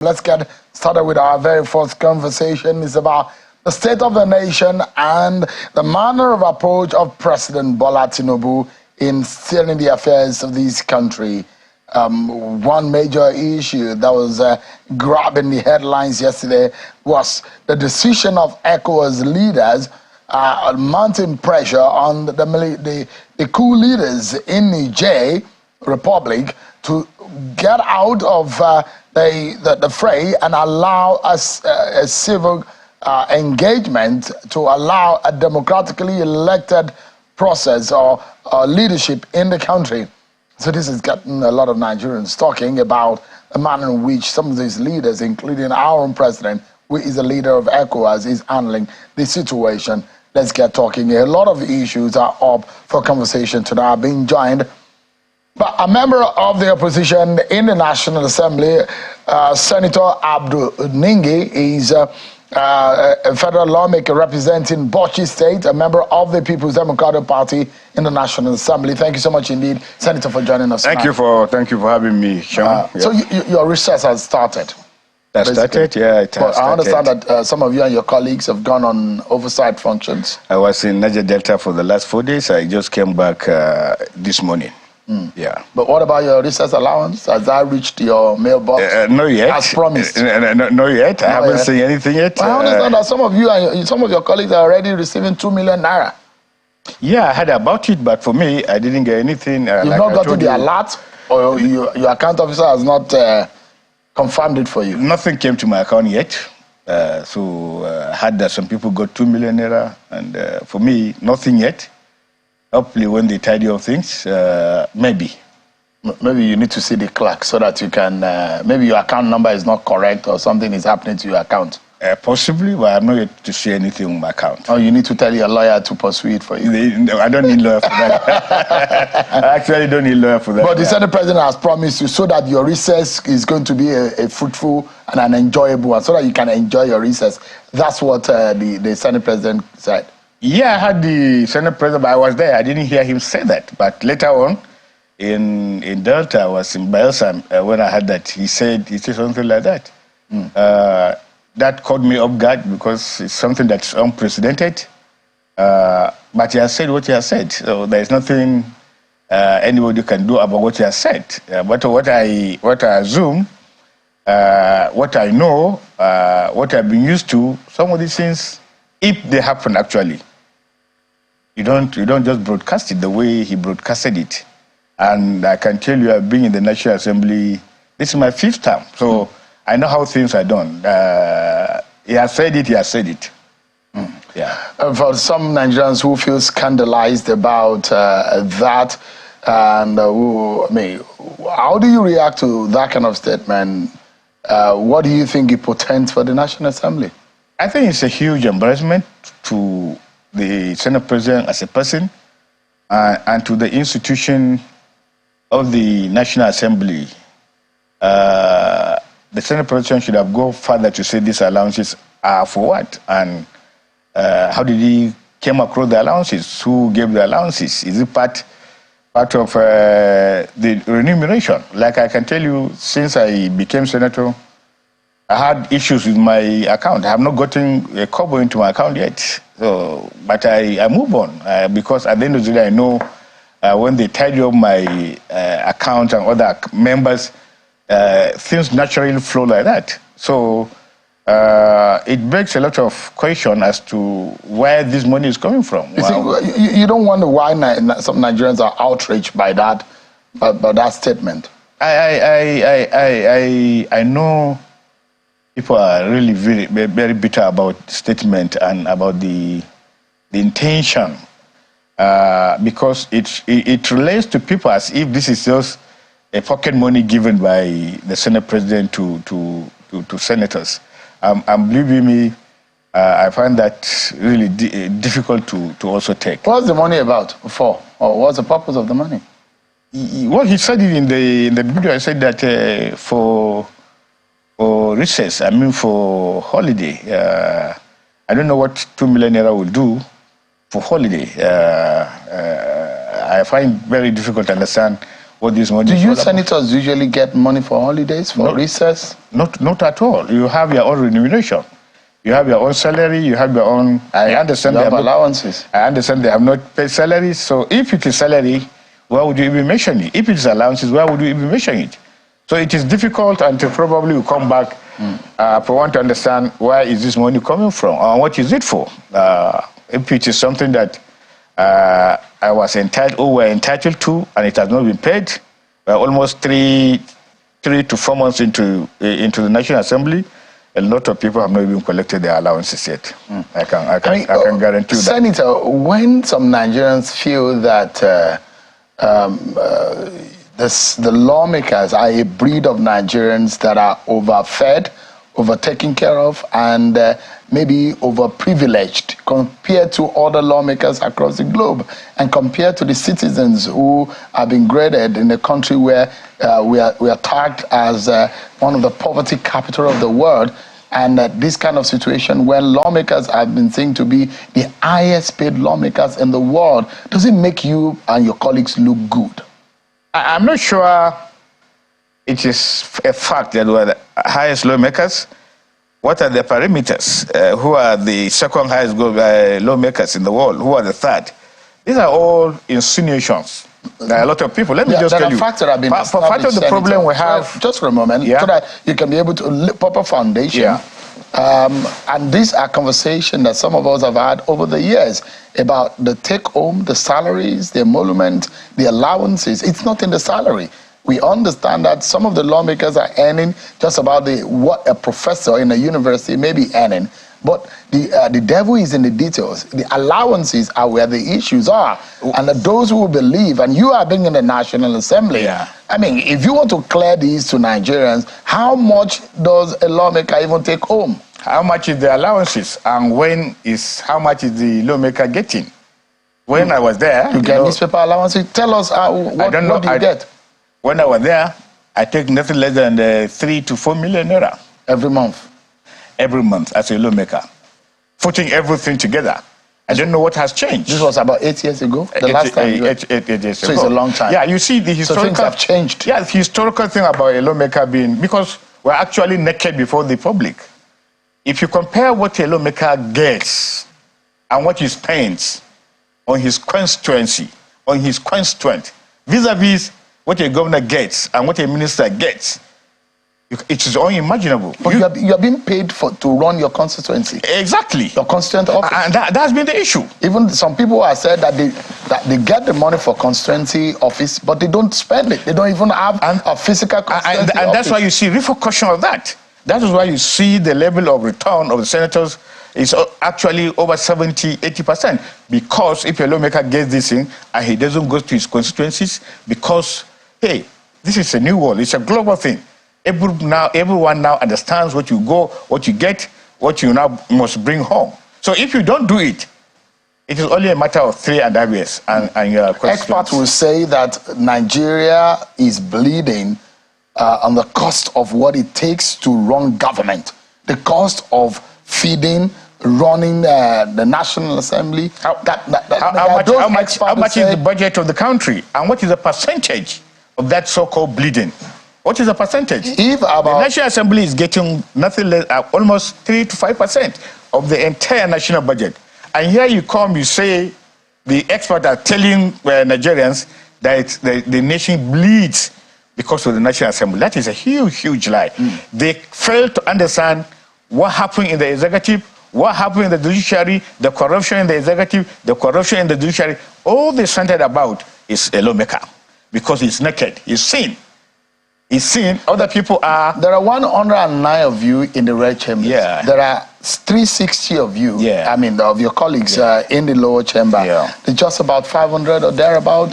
Let's get started with our very first conversation. It's about the state of the nation and the manner of approach of President Bola Tinubu in steering the affairs of this country. One major issue that was grabbing the headlines yesterday was the decision of ECOWAS leaders mounting pressure on the coup leaders in Niger Republic to get out of the fray and allow us a civil engagement to allow a democratically elected process or leadership in the country. So this has gotten a lot of Nigerians talking about the manner in which some of these leaders, including our own president, who is a leader of ECOWAS, is handling the situation. Let's get talking. A lot of issues are up for conversation today. I'm being joined by a member of the opposition in the National Assembly, Senator Ningi. He's a federal lawmaker representing Bauchi State, a member of the People's Democratic Party in the National Assembly. Thank you so much indeed, Senator, for joining us. Thank you for having me, Sean. So your recess has started. That started, yeah, it has I understand that some of you and your colleagues have gone on oversight functions. I was in Niger Delta for the last 4 days. I just came back this morning. Yeah. But what about your recess allowance? Has that reached your mailbox? Not yet. As promised? Not yet. I haven't seen anything yet. Well, I understand that some of you and some of your colleagues are already receiving 2 million naira. Yeah, I heard about it, but for me, I didn't get anything. You've not gotten the alert, or your account officer has not confirmed it for you? Nothing came to my account yet. So I heard that some people got 2 million naira, and for me, nothing yet. Hopefully, when they tidy up things, maybe. Maybe you need to see the clerk so that you can, maybe your account number is not correct or something is happening to your account. Possibly, but I'm not yet to see anything on my account. Oh, you need to tell your lawyer to pursue it for you. I don't need lawyer for that. I actually don't need lawyer for that. But the Senate President has promised you so that your recess is going to be a fruitful and an enjoyable one, so that you can enjoy your recess. That's what the Senate President said. Yeah, I heard the Senate President, but I was there. I didn't hear him say that. But later on, in Delta, I was in Bielsa, when I heard that he said something like that. That caught me off guard because it's something that's unprecedented. But he has said what he has said. So there's nothing anybody can do about what he has said. But what I assume, what I know, what I've been used to, some of these things, if they happen actually, you don't just broadcast it the way he broadcasted it. And I can tell you, I've been in the National Assembly, this is my 5th term, so I know how things are done. He has said it, he has said it. Yeah. For some Nigerians who feel scandalized about that, and how do you react to that kind of statement? What do you think it portends for the National Assembly? I think it's a huge embarrassment to the Senate President as a person and to the institution of the National Assembly. The Senate President should have gone further to say these allowances are for what, and how did he came across the allowances? Who gave the allowances? Is it part of the remuneration? Like I can tell you, since I became senator, I had issues with my account. I have not gotten a kobo into my account yet. So, but I move on because at the end of the day, I know when they tidy up my account and other members, things naturally flow like that. So it begs a lot of question as to where this money is coming from. You don't wonder why some Nigerians are outraged by that statement? I know people are really very, very bitter about the statement and about the intention, because it relates to people as if this is just a pocket money given by the Senate President to senators. And believe me, I find that really difficult to also take. What's the money about for? Or what's the purpose of the money? Well, he said it in the video. I said that for recess, for holiday. I don't know what 2 million naira will do for holiday. I find very difficult to understand what this money is. Do you senators usually get money for holidays, for recess? Not at all. You have your own remuneration. You have your own salary, you have your own... I understand you have allowances. I understand they have not paid salaries. So if it is salary, why would you even mention it? If it is allowances, why would you even mention it? So it is difficult until probably we come back for one to understand where is this money coming from and what is it for. If it is something that I was entitled or were entitled to and it has not been paid, we're almost 3 to 4 months into the National Assembly. A lot of people have not even collected their allowances yet. I can guarantee you that. Senator, when some Nigerians feel that the lawmakers are a breed of Nigerians that are overfed, overtaken care of, and maybe overprivileged compared to other lawmakers across the globe, and compared to the citizens who are being graded in a country where we are tagged as one of the poverty capital of the world, and this kind of situation where lawmakers have been seen to be the highest paid lawmakers in the world, does it make you and your colleagues look good? I'm not sure it is a fact that we're the highest lawmakers. What are the parameters? Who are the second highest lawmakers in the world? Who are the third? These are all insinuations. There are a lot of people. Let me just tell you. Facts that have been part of the problem we have... Just for a moment, so that you can be able to lift up a foundation. And these are conversations that some of us have had over the years about the take-home, the salaries, the emolument, the allowances. It's not in the salary. We understand that some of the lawmakers are earning just about what a professor in a university may be earning. But the devil is in the details. The allowances are where the issues are. And those who believe, and you are being in the National Assembly, I mean, if you want to clear these to Nigerians, how much does a lawmaker even take home? How much is the allowances? And how much is the lawmaker getting? When I was there... You get newspaper allowances? Tell us what do you get? When I was there, I take nothing less than 3 to 4 million naira. Every month? Every month as a lawmaker. Putting everything together. I don't know what has changed. This was about 8 years ago? The last time? 8 years ago. So it's a long time. Yeah, you see the historical... So things have changed. Yeah, the historical thing about a lawmaker being... Because we're actually naked before the public. If you compare what a lawmaker gets and what he spends on his constituency, on his constituent, vis-a-vis what a governor gets and what a minister gets, it is unimaginable. But you are being paid to run your constituency. Exactly. Your constituent office. And that's been the issue. Even some people have said that they get the money for constituency office, but they don't spend it. They don't even have a physical constituency office. And that's why you see repercussion of that. That is why you see the level of return of the senators is actually over 70, 80%. Because if a lawmaker gets this thing and he doesn't go to his constituencies, because, hey, this is a new world. It's a global thing. Everyone now understands what you go, what you get, what you now must bring home. So if you don't do it, it is only a matter of 3.5 years. And your experts will say that Nigeria is bleeding on the cost of what it takes to run government, the cost of feeding, running the National Assembly. How much is the budget of the country? And what is the percentage of that so-called bleeding? What is the percentage? The National Assembly is getting nothing less, almost 3 to 5% of the entire national budget. And here you come, you say the experts are telling Nigerians that the nation bleeds because of the National Assembly. That is a huge, huge lie. They fail to understand what happened in the executive, what happened in the judiciary, the corruption in the executive, the corruption in the judiciary. All they centered about is a lawmaker because he's naked, he's seen. He's seen other people are... There are 109 of you in the red chamber. Yeah. There are 360 of you, yeah. I mean, of your colleagues in the lower chamber. Yeah. There's just about 500 or thereabout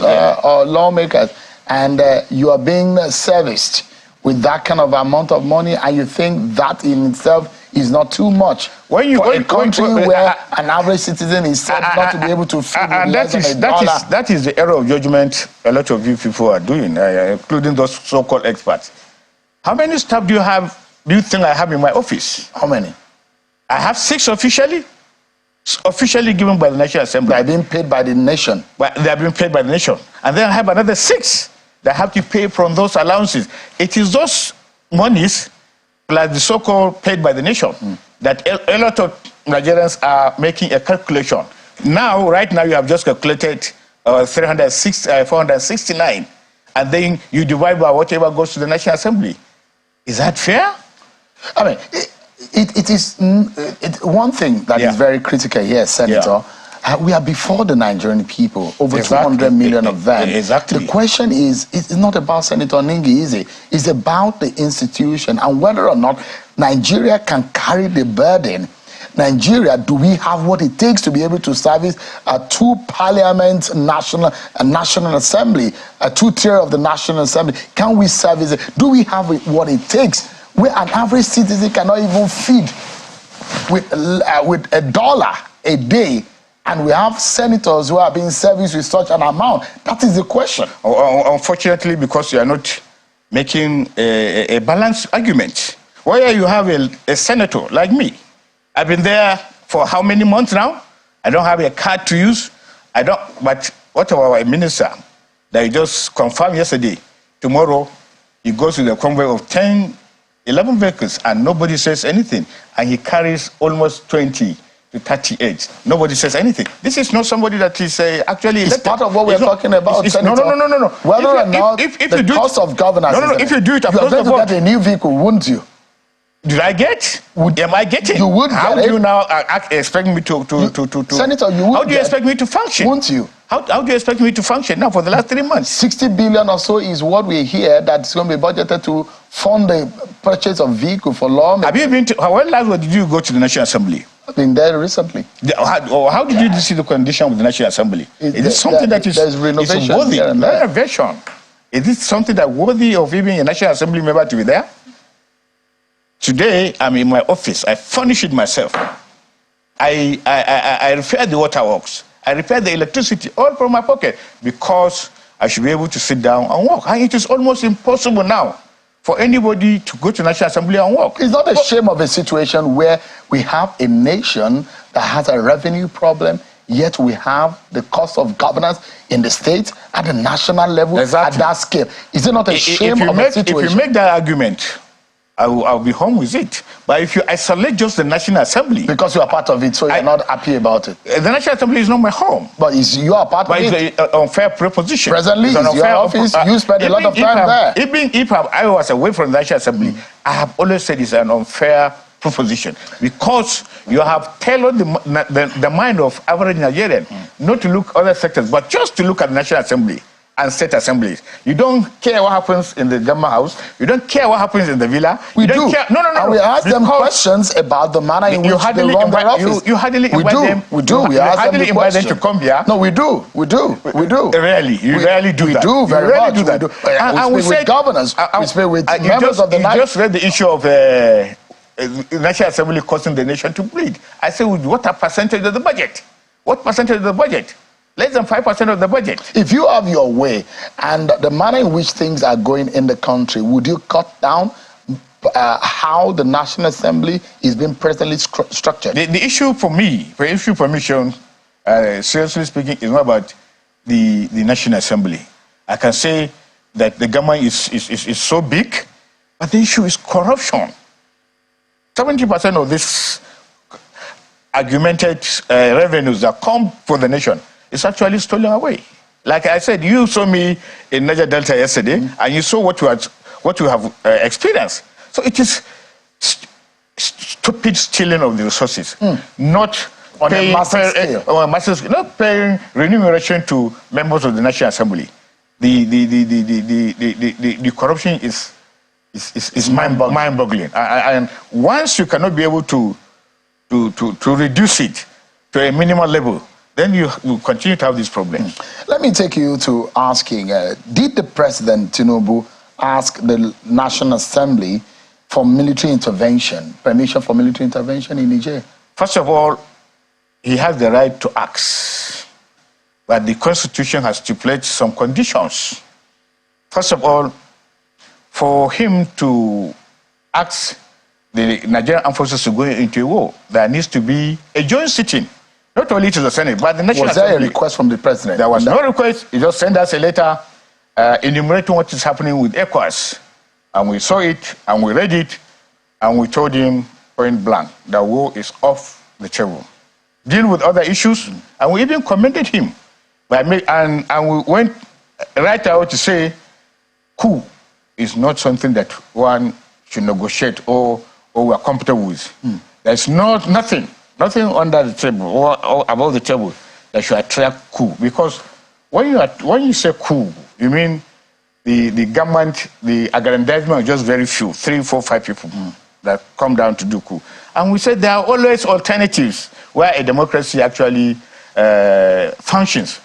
lawmakers. And you are being serviced with that kind of amount of money, and you think that in itself is not too much for a country where an average citizen is said not to be able to feed less than $1. That is the error of judgment a lot of you people are doing, including those so-called experts. How many staff do you think I have in my office? How many? I have 6 officially given by the National Assembly. They are being paid by the nation. But they are being paid by the nation. And then I have another 6 that have to pay from those allowances. It is those monies, plus the so-called paid by the nation, that a lot of Nigerians are making a calculation. Now, right now, you have just calculated 469, and then you divide by whatever goes to the National Assembly. Is that fair? I mean, it is one thing that is very critical here, Senator. We are before the Nigerian people, over 200 million of them. Exactly. The question is, it's not about Senator Ningi, is it? It's about the institution and whether or not Nigeria can carry the burden. Nigeria, do we have what it takes to be able to service a two-parliament national assembly, a two-tier of the National Assembly? Can we service it? Do we have what it takes? Where an average citizen cannot even feed with $1 a day, and we have senators who are being serviced with such an amount. That is the question. Unfortunately, because you are not making a balanced argument. Where you have a senator like me, I've been there for how many months now? I don't have a card to use. But what about our minister that you just confirmed yesterday? Tomorrow, he goes with a convoy of 11 vehicles, and nobody says anything. And he carries almost 20 to 38. Nobody says anything. This is not somebody that is actually... It's part of what we're talking about, Senator. No. Whether or not the cost of governance... if you do it... You are going to get a new vehicle, wouldn't you? Did I get? Am I getting? You would How get do you it. now expect me to... Senator, you would How do you expect me to function? Wouldn't you? How do you expect me to function now for the last 3 months? 60 billion or so is what we hear that's going to be budgeted to fund the purchase of vehicle for lawmakers. Have you been to... When last did you go to the National Assembly? I've been there recently. How did you see the condition of the National Assembly? Is it something that is worthy? Renovation. Is it something that worthy of even a National Assembly member to be there? Today, I'm in my office. I furnish it myself. I repair the waterworks. I repair the electricity, all from my pocket, because I should be able to sit down and work. And it is almost impossible now for anybody to go to National Assembly and work. It's not a shame of a situation where we have a nation that has a revenue problem, yet we have the cost of governance in the state at the national level at that scale. Is it not a shame of a situation? If you make that argument, I'll be home with it. But if you isolate just the National Assembly... Because you are part of it, so you're not happy about it. The National Assembly is not my home. But you are part of it. But it's an unfair proposition. Presently, it's your office. You spend a lot of time there. Even if I was away from the National Assembly, I have always said it's an unfair proposition. Because you have tailored the mind of average Nigerian not to look other sectors, but just to look at the National Assembly and state assemblies. You don't care what happens in the government house. You don't care what happens in the villa. We do. No. And we ask them questions about the manner in which they run their office. You hardly invite them. We do. You hardly invite them to come here. No, we do. Rarely. You rarely do that. We do very much. We do. And we speak with governors. We speak with members of the... You just read the issue of National Assembly costing the nation to bleed. I say, what a percentage of the budget? What percentage of the budget? Less than 5% of the budget. If you have your way and the manner in which things are going in the country, would you cut down how the National Assembly is being presently structured? The issue for me, Sean, seriously speaking, is not about the National Assembly. I can say that the government is so big, but the issue is corruption. 70% of this augmented revenues that come for the nation is actually stolen away. Like I said, you saw me in Niger Delta yesterday, and you saw what you have experienced. So it is stupid stealing of the resources, not on a massive scale. Not paying remuneration to members of the National Assembly. The corruption is mind-boggling. And once you cannot be able to reduce it to a minimal level, then you continue to have this problem. Let me take you to asking, did the President Tinubu ask the National Assembly for military intervention, permission for military intervention in Niger? First of all, he has the right to ask, but the Constitution has stipulated some conditions. First of all, for him to ask the Nigerian armed forces to go into a war, there needs to be a joint sitting. Not only to the Senate, but the National Assembly. Was there a request from the President? There was no request. He just sent us a letter enumerating what is happening with ECOWAS. And we saw it, and we read it, and we told him point blank that war is off the table. Deal with other issues, and we even commended him. And we went right out to say, coup is not something that one should negotiate or we're comfortable with. There's nothing under the table or above the table that should attract coup. Because when you say coup, you mean the government, the aggrandizement of just very few, 3, 4, 5 people that come down to do coup. And we said there are always alternatives where a democracy actually functions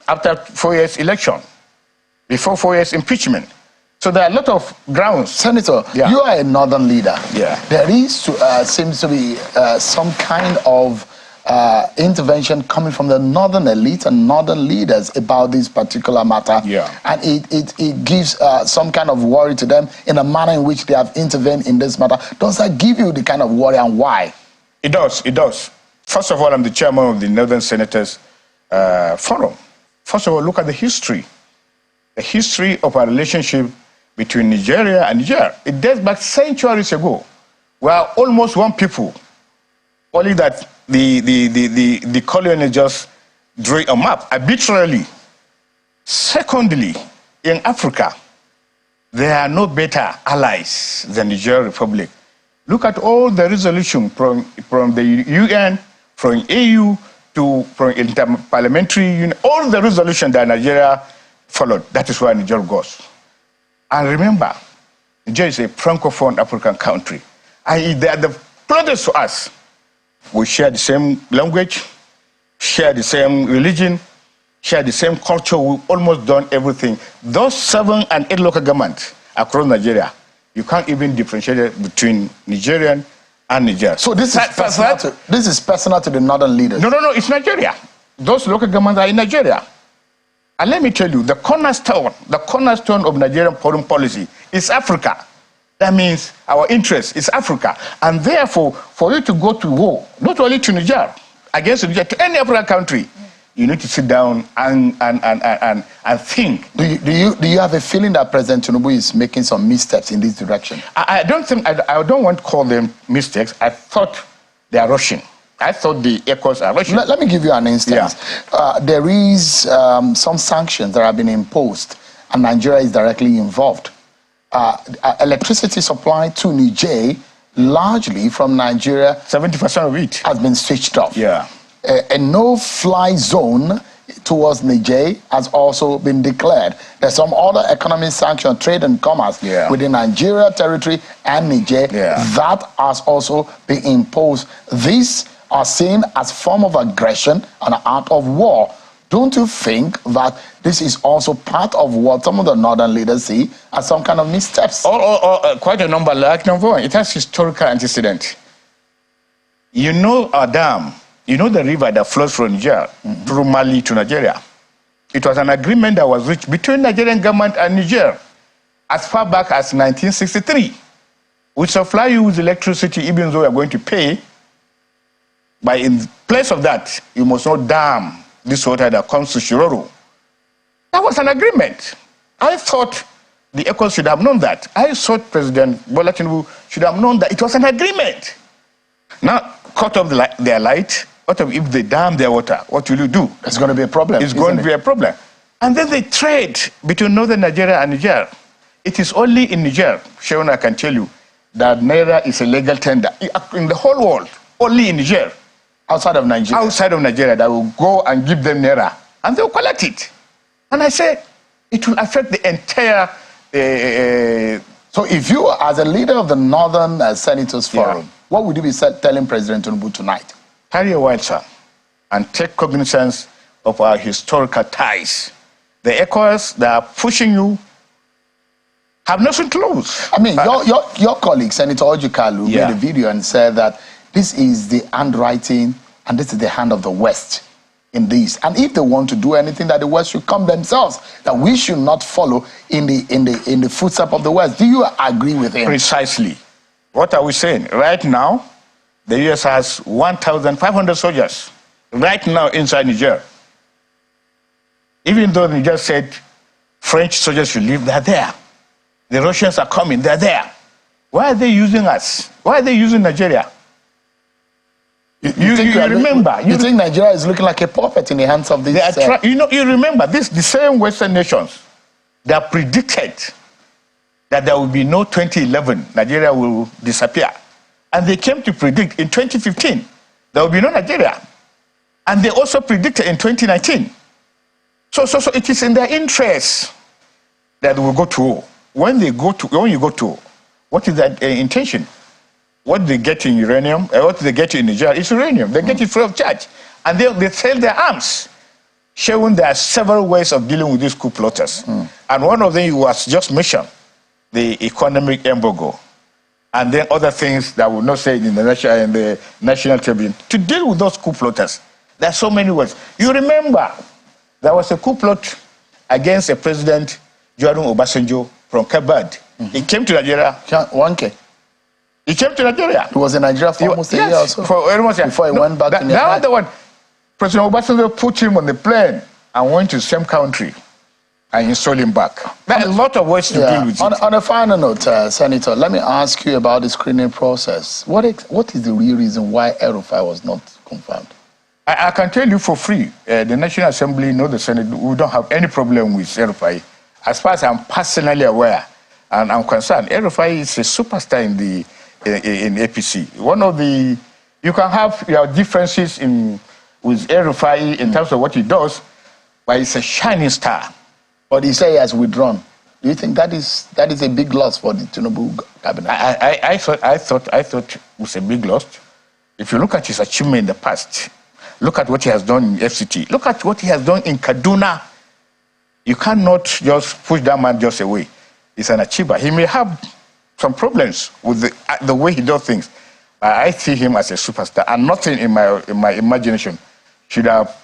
after 4 years election, before 4 years impeachment. So there are a lot of grounds. Senator, you are a northern leader. There seems to be some kind of intervention coming from the northern elite and northern leaders about this particular matter. And it gives some kind of worry to them in the manner in which they have intervened in this matter. Does that give you the kind of worry, and why? It does. First of all, I'm the chairman of the Northern Senators Forum. First of all, look at the history. The history of our relationship between Nigeria and Niger. It dates back centuries ago. We are almost one people. Only that the colonists just drew a map arbitrarily. Secondly, in Africa, there are no better allies than the Niger Republic. Look at all the resolution from the UN, from AU, from Interparliamentary Union, all the resolution that Nigeria followed. That is where Niger goes. And remember, Niger is a francophone African country. And they are the closest to us. We share the same language, share the same religion, share the same culture. We've almost done everything. Those 7 and 8 local governments across Nigeria, you can't even differentiate between Nigerian and Niger. So this is personal to the northern leaders? No, it's Nigeria. Those local governments are in Nigeria. And let me tell you, the cornerstone of Nigerian foreign policy is Africa. That means our interest is Africa. And therefore, for you to go to war, not only to Niger, against Niger, to any African country, you need to sit down and think. Do you have a feeling that President Tinubu is making some missteps in this direction? I don't want to call them mistakes. I thought they are rushing. I thought the ECOWAS are rushing. Let me give you an instance. There is some sanctions that have been imposed, and Nigeria is directly involved. Electricity supply to Niger, largely from Nigeria, 70% of it has been switched off. A no-fly zone towards Niger has also been declared. There's some other economic sanction, trade and commerce within Nigeria territory and Niger that has also been imposed. These are seen as form of aggression and an act of war. Don't you think that this is also part of what some of the northern leaders see as some kind of missteps? Quite a number. Like number one, it has historical antecedent. You know our dam, you know the river that flows from Niger through Mali to Nigeria. It was an agreement that was reached between Nigerian government and Niger as far back as 1963. We supply you with electricity even though we are going to pay, but in place of that, you must not dam this water that comes to Shiroro. That was an agreement. I thought the ECOWAS should have known that. I thought President Bola Tinubu should have known that it was an agreement. Now, cut off their light, if they dam their water, what will you do? It's going to be a problem. It's going to be a problem. And then they trade between northern Nigeria and Niger. It is only in Niger, Sharon, I can tell you, that Naira is a legal tender. In the whole world, only in Niger. Outside of Nigeria? Outside of Nigeria, that will go and give them Naira. And they'll collect it. And I said, it will affect the entire... So if you, as a leader of the Northern Senators Forum, what would you be telling President Tinubu tonight? Carry a while, sir, and take cognizance of our historical ties. The ECOWAS that are pushing you have nothing to lose. I mean, your colleague, Senator Ojukalu, made a video and said that this is the handwriting and this is the hand of the West in this. And if they want to do anything, that the West should come themselves, that we should not follow in the footsteps of the West. Do you agree with him? Precisely. What are we saying? Right now, the U.S. has 1,500 soldiers right now inside Niger. Even though Niger said French soldiers should leave, they're there. The Russians are coming, they're there. Why are they using us? Why are they using Nigeria? You remember? You think Nigeria is looking like a puppet in the hands of these? You remember this? The same Western nations that predicted that there will be no 2011, Nigeria will disappear, and they came to predict in 2015 there will be no Nigeria, and they also predicted in 2019. So it is in their interest that we go to war. When you go to war, what is that intention? What they get in uranium, what they get in Niger is uranium. They get it free of charge. And they sell their arms, showing there are several ways of dealing with these coup plotters. And one of them was just mentioned, the economic embargo. And then other things that will not say in the National Tribune. To deal with those coup plotters, there are so many ways. You remember, there was a coup plot against a president, Joaquin Obasanjo, from Cape Verde. He came to Nigeria. He came to Nigeria. He was in Nigeria for almost a year or so. Before he went back to Nigeria. That was the one. President Obasanjo put him on the plane and went to the same country and installed him back. There are a lot of ways to deal with it. On a final note, Senator, let me ask you about the screening process. What is the real reason why El-Rufai was not confirmed? I can tell you for free, the National Assembly, the Senate, we don't have any problem with El-Rufai. As far as I'm personally aware and I'm concerned, El-Rufai is a superstar in APC. You can have your differences with El-Rufai in terms of what he does, but he's a shining star. But he said he has withdrawn. Do you think that is a big loss for the Tinubu cabinet? I thought it was a big loss. If you look at his achievement in the past, look at what he has done in FCT, look at what he has done in Kaduna. You cannot just push that man just away. He's an achiever. He may have some problems with the way he does things, but I see him as a superstar, and nothing in my imagination should have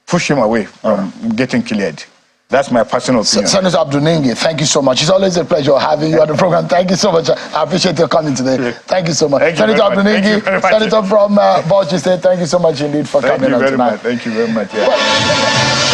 pushed him away from getting cleared. That's my personal opinion. Senator Abdul Ningi, thank you so much. It's always a pleasure having you on the program. Thank you so much. I appreciate your coming today. Thank you so much. Senator Abdul Ningi, Senator from Bauchi State, thank you so much indeed for coming on tonight. Thank you very much. Yeah.